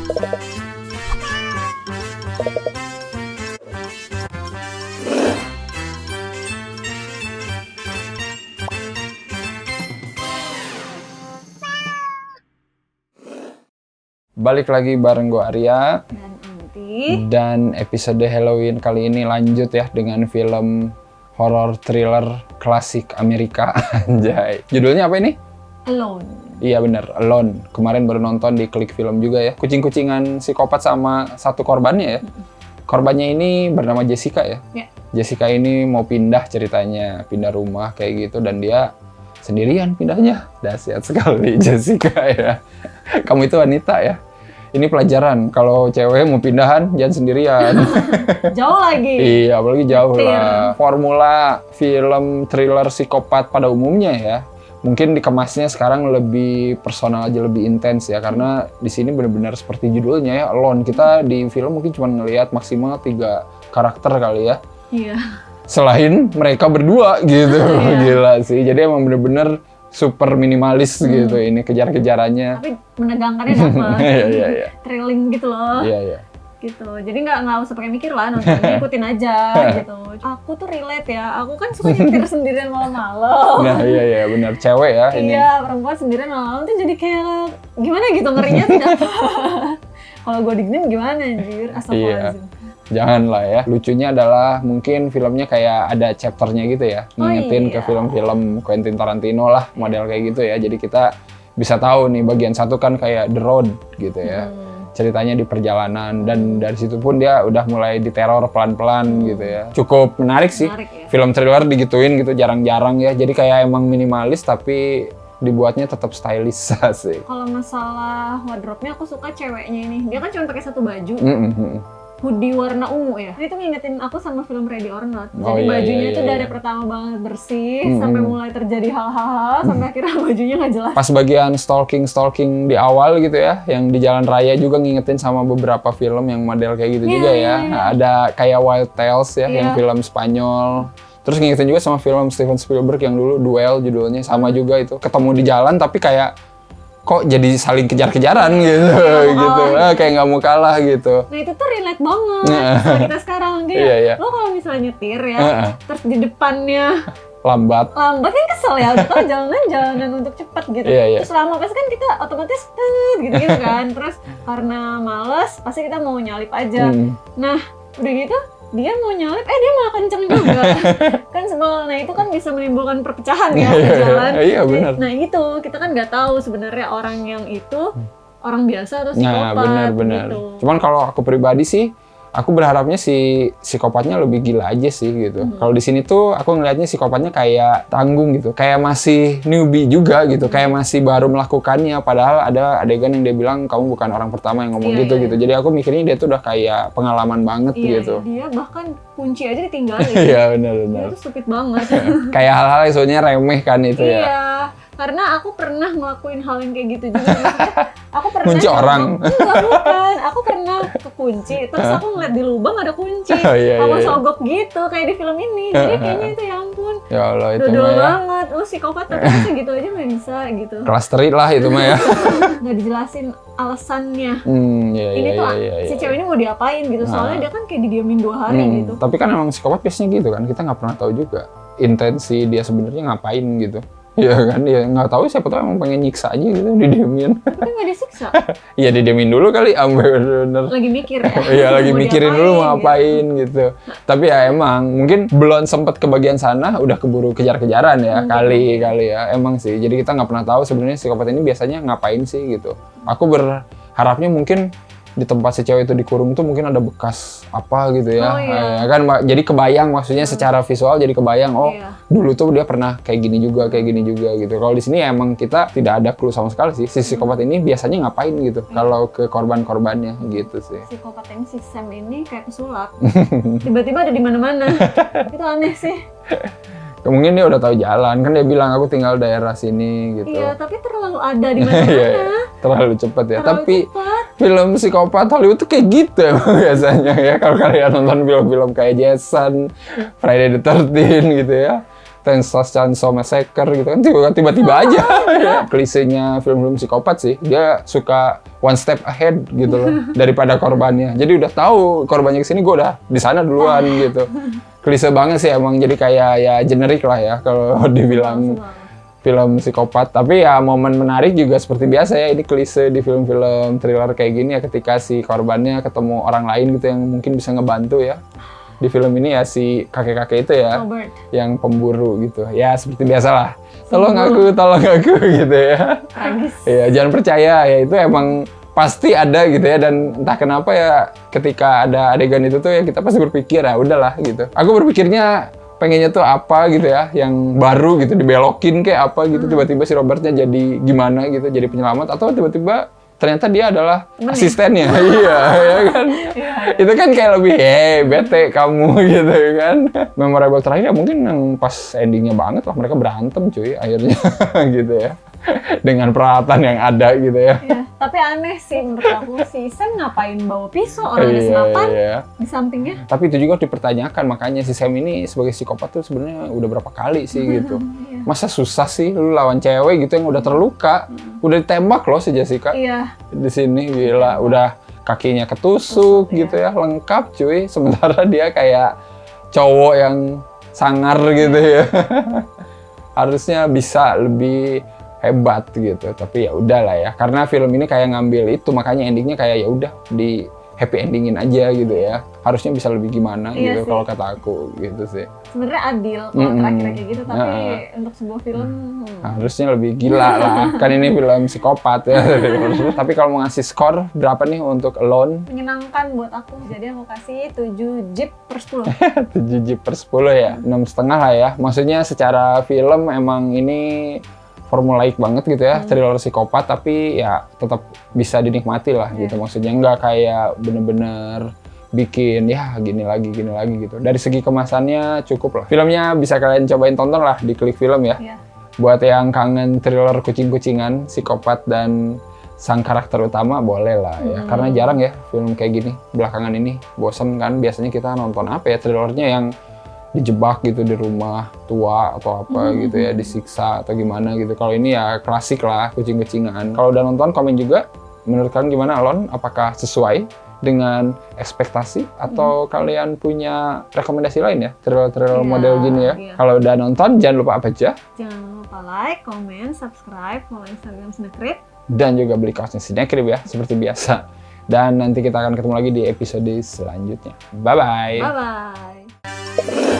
Balik lagi bareng gue Arya dan Anti. Dan episode Halloween kali ini lanjut ya dengan film horror thriller klasik Amerika. Anjay. Judulnya apa ini? Alone. Iya bener, Alone. Kemarin baru nonton di Klik Film juga ya. Kucing-kucingan psikopat sama satu korbannya ya. Korbannya ini bernama Jessica ya. Jessica ini mau pindah ceritanya, pindah rumah kayak gitu dan dia sendirian pindahnya. Dahsyat sekali Jessica ya. Kamu itu wanita ya. Ini pelajaran, kalau cewek mau pindahan jangan sendirian. Jauh lagi. Iya, apalagi jauh lah. Formula film thriller psikopat pada umumnya ya. Mungkin dikemasnya sekarang lebih personal aja, lebih intens ya. Karena di sini benar-benar seperti judulnya ya, Alone. Kita di film mungkin cuma ngelihat maksimal 3 karakter kali ya. Iya. Selain mereka berdua gitu. Gila sih. Jadi emang bener-bener super minimalis gitu ini kejar-kejarannya. Tapi menegangkannya dapet. Iya. Thrilling gitu loh. Iya. Gitu. Jadi nggak usah pakai mikir lah, nontonnya ikutin aja gitu. Aku tuh relate ya. Aku kan suka nyetir sendirian malam-malam. Nah iya benar, cewek ya ini. Iya, perempuan sendirian malam tuh jadi kayak gimana gitu, ngerinya tuh dapet. Kalau gue diginin gimana anjir? Astagfirullahaladzim. Jangan lah ya. Lucunya adalah mungkin filmnya kayak ada chapternya gitu ya. Ngingetin ke film-film Quentin Tarantino lah, model kayak gitu ya. Jadi kita bisa tahu nih bagian satu kan kayak The Road gitu ya. Ceritanya di perjalanan dan dari situ pun dia udah mulai diteror pelan-pelan gitu ya. Cukup menarik sih. Ya. Film thriller digituin gitu jarang-jarang ya. Jadi kayak emang minimalis tapi dibuatnya tetap stylish sih. Kalau masalah wardrobe-nya aku suka ceweknya ini. Dia kan cuma pakai satu baju. Hoodie warna ungu ya. Itu ngingetin aku sama film Ready or Not. Jadi bajunya itu dari pertama banget bersih sampai mulai terjadi hal-hal sampai akhirnya bajunya nggak jelas. Pas bagian stalking di awal gitu ya, yang di jalan raya juga ngingetin sama beberapa film yang model kayak gitu juga ya. Nah, ada kayak Wild Tales ya, yang film Spanyol. Terus ngingetin juga sama film Steven Spielberg yang dulu Duel judulnya, sama juga itu. Ketemu di jalan tapi kayak kok jadi saling kejar-kejaran gitu, gitu. Kayak nggak mau kalah gitu. Nah itu tuh relate banget sama kita sekarang. Lo kalau misalnya nyetir ya, terus di depannya lambat kan kesel ya, udah tau jalanan untuk cepat gitu. Terus lama pasti kan kita otomatis gitu kan. Terus karena males pasti kita mau nyalip aja. Nah udah gitu dia mau nyalip, dia malah kenceng juga. Kan sebel, nah itu kan bisa menimbulkan perpecahan ya di jalan. Iya benar. Nah itu, kita kan nggak tahu sebenarnya orang yang itu orang biasa atau psikopat. Nah benar. Gitu. Cuman kalau aku pribadi sih, aku berharapnya si psikopatnya lebih gila aja sih gitu. Kalau di sini tuh aku ngelihatnya psikopatnya kayak tanggung gitu, kayak masih newbie juga gitu, kayak masih baru melakukannya. Padahal ada adegan yang dia bilang kamu bukan orang pertama yang ngomong gitu. Jadi aku mikirnya dia tuh udah kayak pengalaman banget gitu. Dia bahkan kunci aja ditinggalin. Iya benar. Dia tuh stupid banget. Kayak hal-hal yang sebenarnya remeh kan itu ya. Iya. Karena aku pernah ngelakuin hal yang kayak gitu juga. Aku pernah kunci orang. Enggak, bukan. Aku pernah kekunci, terus aku ngeliat di lubang ada kunci. Sama sogok gitu kayak di film ini. Jadi kayaknya itu ya ampun. Ya Allah itu dodol mah ya. banget. Lu psikopat tapi bisa gitu aja mah bisa gitu. Kelas teri lah itu mah ya. Nggak dijelasin alasannya. Ini tuh si cewek ini mau diapain gitu. Soalnya dia kan kayak didiamin 2 hari gitu. Tapi kan emang psikopat biasanya gitu kan. Kita nggak pernah tahu juga intensi dia sebenarnya ngapain gitu. Iya kan, ya nggak tahu siapa tahu emang pengen nyiksa aja gitu, didiemin. Tapi nggak disiksa. Iya didiemin dulu kali, bener. Lagi mikir ya. Iya lagi mikirin dulu mau ngapain gitu. Tapi ya emang mungkin belum sempet ke bagian sana, udah keburu kejar-kejaran ya kali ya. Emang sih, jadi kita nggak pernah tahu sebenarnya psikopat ini biasanya ngapain sih gitu. Aku berharapnya mungkin di tempat si cewek itu dikurung tuh mungkin ada bekas apa gitu ya. Ya kan jadi kebayang maksudnya secara visual jadi kebayang dulu tuh dia pernah kayak gini juga gitu. Kalau di sini emang kita tidak ada clue sama sekali sih si psikopat ini biasanya ngapain gitu kalau ke korban-korbannya gitu sih. Psikopat yang si Sam ini kayak pesulap. Tiba-tiba ada di mana-mana. Itu aneh sih. Mungkin dia udah tahu jalan, kan dia bilang aku tinggal daerah sini gitu. Iya, tapi terlalu ada di mana-mana. Terlalu cepat ya. Tapi film psikopat Hollywood tuh kayak gitu emang biasanya ya. Kalau kalian nonton film-film kayak Jason, Friday the 13 gitu ya. Texas Chainsaw Massacre gitu kan, tiba-tiba aja ya. Klisenya film-film psikopat sih, dia suka one step ahead gitu loh daripada korbannya. Jadi udah tahu korbannya kesini, gue udah di sana duluan gitu. Klise banget sih emang, jadi kayak ya generik lah ya kalau dibilang film psikopat. Tapi ya momen menarik juga seperti biasa ya, ini klise di film-film thriller kayak gini ya, ketika si korbannya ketemu orang lain gitu yang mungkin bisa ngebantu ya. Di film ini ya si kakek-kakek itu ya, Robert, yang pemburu gitu. Ya seperti biasa lah, tolong aku gitu ya. tragis. Ya jangan percaya ya, itu emang pasti ada gitu ya, dan entah kenapa ya ketika ada adegan itu tuh ya kita pasti berpikir ya udahlah gitu. Aku berpikirnya pengennya tuh apa gitu ya, yang baru gitu, dibelokin kayak apa gitu, tiba-tiba si Robertnya jadi gimana gitu, jadi penyelamat, atau tiba-tiba ternyata dia adalah asistennya. Iya, ya kan? Itu kan kayak lebih, bete kamu gitu kan. Memorable terakhir ya mungkin yang pas endingnya banget lah, mereka berantem cuy akhirnya gitu ya. Dengan peralatan yang ada gitu ya. Ya, tapi aneh sih menurut aku, si Sam ngapain bawa pisau, orang ada senapan di sampingnya. Tapi itu juga dipertanyakan, makanya si Sam ini sebagai psikopat tuh sebenarnya udah berapa kali sih gitu. Masa susah sih lu lawan cewek gitu yang udah terluka, udah ditembak loh si Jessica. Iya. Di sini gila, udah kakinya ketusuk gitu ya, lengkap cuy. Sementara dia kayak cowok yang sangar gitu ya. Harusnya bisa lebih hebat gitu, tapi ya udahlah ya, karena film ini kayak ngambil itu, makanya endingnya kayak ya udah di happy endingin aja gitu ya. Harusnya bisa lebih gimana gitu kalau kata aku gitu sih. Sebenarnya adil kalau terakhir kayak gitu, tapi untuk sebuah film harusnya lebih gila lah. Kan ini film psikopat ya. Tapi kalau mau ngasih skor berapa nih untuk Alone? menyenangkan buat aku, jadi aku kasih 7 jeep per 10. 7 jeep per 10 ya, 6,5 lah ya. Maksudnya secara film emang ini formulaik banget gitu ya, thriller psikopat, tapi ya tetap bisa dinikmati lah gitu. Maksudnya nggak kayak bener-bener bikin ya gini lagi gitu. Dari segi kemasannya cukup lah. Filmnya bisa kalian cobain tonton lah di Klik Film ya. Buat yang kangen thriller kucing-kucingan, psikopat dan sang karakter utama boleh lah ya. Karena jarang ya film kayak gini belakangan ini. Bosen kan, biasanya kita nonton apa ya, thrillernya yang dijebak gitu di rumah tua atau apa gitu ya, disiksa atau gimana gitu. Kalau ini ya klasik lah, kucing-kucingan. Kalau udah nonton, komen juga menurut kalian gimana Alone? Apakah sesuai dengan ekspektasi atau kalian punya rekomendasi lain ya, thriller model gini ya? Kalau udah nonton jangan lupa apa aja? Jangan lupa like, comment, subscribe, follow Instagram Snackrit, dan juga beli kaosnya Snackrit ya, seperti biasa. Dan nanti kita akan ketemu lagi di episode selanjutnya. Bye bye. Bye bye.